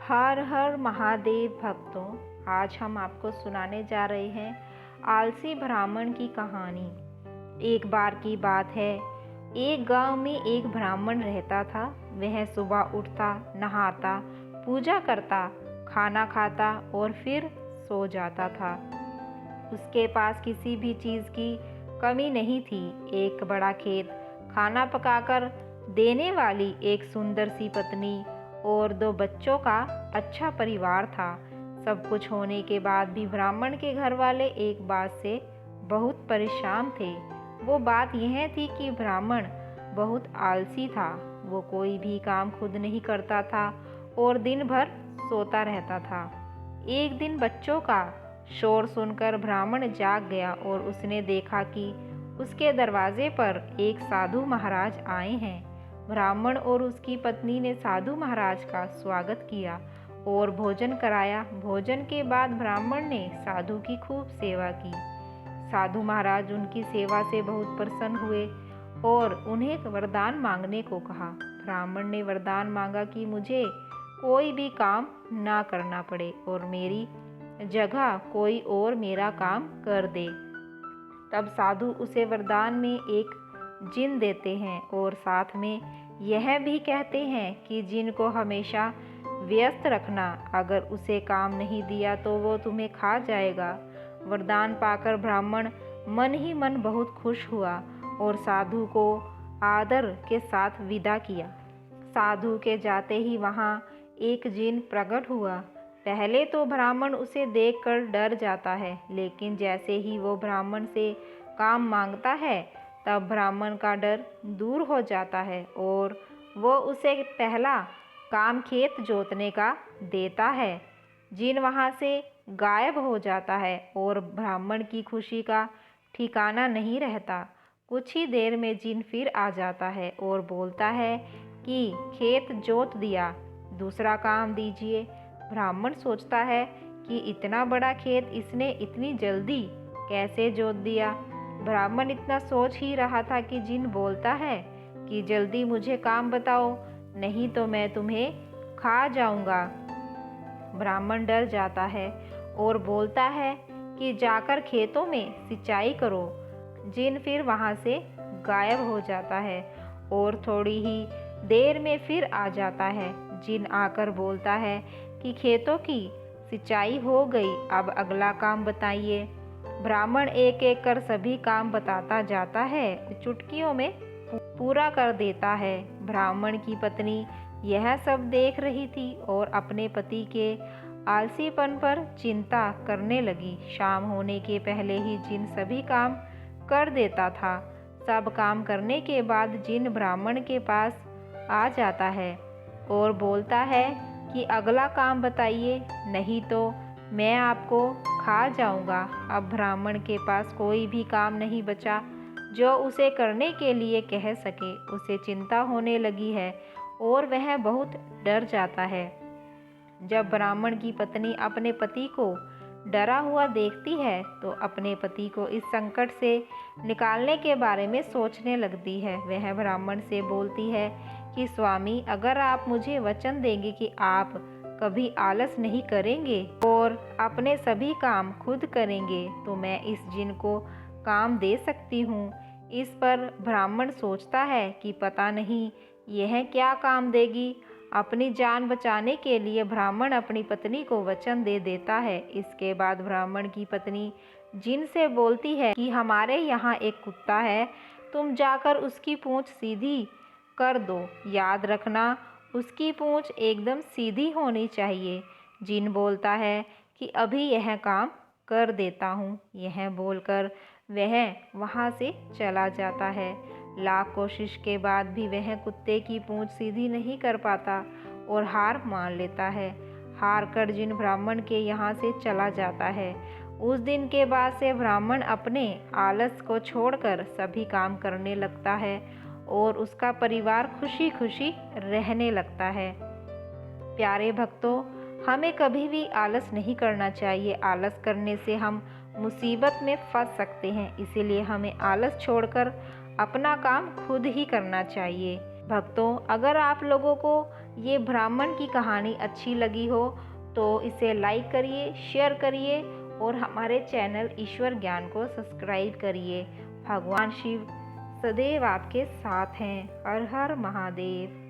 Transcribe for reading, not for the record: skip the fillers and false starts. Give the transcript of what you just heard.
हर हर महादेव भक्तों, आज हम आपको सुनाने जा रहे हैं आलसी ब्राह्मण की कहानी। एक बार की बात है, एक गांव में एक ब्राह्मण रहता था। वह सुबह उठता, नहाता, पूजा करता, खाना खाता और फिर सो जाता था। उसके पास किसी भी चीज़ की कमी नहीं थी। एक बड़ा खेत, खाना पकाकर देने वाली एक सुंदर सी पत्नी और 2 बच्चों का अच्छा परिवार था। सब कुछ होने के बाद भी ब्राह्मण के घर वाले एक बात से बहुत परेशान थे। वो बात यह थी कि ब्राह्मण बहुत आलसी था। वो कोई भी काम खुद नहीं करता था और दिन भर सोता रहता था। एक दिन बच्चों का शोर सुनकर ब्राह्मण जाग गया और उसने देखा कि उसके दरवाजे पर एक साधु महाराज आए हैं। ब्राह्मण और उसकी पत्नी ने साधु महाराज का स्वागत किया और भोजन कराया। भोजन के बाद ब्राह्मण ने साधु की खूब सेवा की। साधु महाराज उनकी सेवा से बहुत प्रसन्न हुए और उन्हें वरदान मांगने को कहा। ब्राह्मण ने वरदान मांगा कि मुझे कोई भी काम ना करना पड़े और मेरी जगह कोई और मेरा काम कर दे। तब साधु उसे वरदान में एक जिन देते हैं और साथ में यह भी कहते हैं कि जिन को हमेशा व्यस्त रखना। अगर उसे काम नहीं दिया तो वो तुम्हें खा जाएगा। वरदान पाकर ब्राह्मण मन ही मन बहुत खुश हुआ और साधु को आदर के साथ विदा किया। साधु के जाते ही वहाँ एक जिन प्रकट हुआ। पहले तो ब्राह्मण उसे देखकर डर जाता है, लेकिन जैसे ही वो ब्राह्मण से काम मांगता है तब ब्राह्मण का डर दूर हो जाता है और वो उसे पहला काम खेत जोतने का देता है। जिन वहाँ से गायब हो जाता है और ब्राह्मण की खुशी का ठिकाना नहीं रहता। कुछ ही देर में जिन फिर आ जाता है और बोलता है कि खेत जोत दिया, दूसरा काम दीजिए। ब्राह्मण सोचता है कि इतना बड़ा खेत इसने इतनी जल्दी कैसे जोत दिया। ब्राह्मण इतना सोच ही रहा था कि जिन बोलता है कि जल्दी मुझे काम बताओ, नहीं तो मैं तुम्हें खा जाऊंगा। ब्राह्मण डर जाता है और बोलता है कि जाकर खेतों में सिंचाई करो। जिन फिर वहाँ से गायब हो जाता है और थोड़ी ही देर में फिर आ जाता है। जिन आकर बोलता है कि खेतों की सिंचाई हो गई, अब अगला काम बताइए। ब्राह्मण एक एक कर सभी काम बताता जाता है, चुटकियों में पूरा कर देता है। ब्राह्मण की पत्नी यह सब देख रही थी और अपने पति के आलसीपन पर चिंता करने लगी। शाम होने के पहले ही जिन सभी काम कर देता था। सब काम करने के बाद जिन ब्राह्मण के पास आ जाता है और बोलता है कि अगला काम बताइए, नहीं तो मैं आपको खा जाऊंगा। अब ब्राह्मण के पास कोई भी काम नहीं बचा जो उसे करने के लिए कह सके। उसे चिंता होने लगी है और वह बहुत डर जाता है। जब ब्राह्मण की पत्नी अपने पति को डरा हुआ देखती है तो अपने पति को इस संकट से निकालने के बारे में सोचने लगती है। वह ब्राह्मण से बोलती है कि स्वामी, अगर आप मुझे वचन देंगे कि आप कभी आलस नहीं करेंगे और अपने सभी काम खुद करेंगे तो मैं इस जिन को काम दे सकती हूँ। इस पर ब्राह्मण सोचता है कि पता नहीं यह क्या काम देगी। अपनी जान बचाने के लिए ब्राह्मण अपनी पत्नी को वचन दे देता है। इसके बाद ब्राह्मण की पत्नी जिन से बोलती है कि हमारे यहाँ एक कुत्ता है, तुम जाकर उसकी पूँछ सीधी कर दो। याद रखना, उसकी पूँछ एकदम सीधी होनी चाहिए। जिन बोलता है कि अभी यह काम कर देता हूँ। यह बोलकर वह वहाँ से चला जाता है। लाख कोशिश के बाद भी वह कुत्ते की पूँछ सीधी नहीं कर पाता और हार मान लेता है। हार कर जिन ब्राह्मण के यहाँ से चला जाता है। उस दिन के बाद से ब्राह्मण अपने आलस को छोड़कर सभी काम करने लगता है और उसका परिवार खुशी खुशी रहने लगता है। प्यारे भक्तों, हमें कभी भी आलस नहीं करना चाहिए। आलस करने से हम मुसीबत में फंस सकते हैं, इसीलिए हमें आलस छोड़कर अपना काम खुद ही करना चाहिए। भक्तों, अगर आप लोगों को ये ब्राह्मण की कहानी अच्छी लगी हो तो इसे लाइक करिए, शेयर करिए और हमारे चैनल ईश्वर ज्ञान को सब्सक्राइब करिए। भगवान शिव सदैव आपके साथ हैं। हर हर महादेव।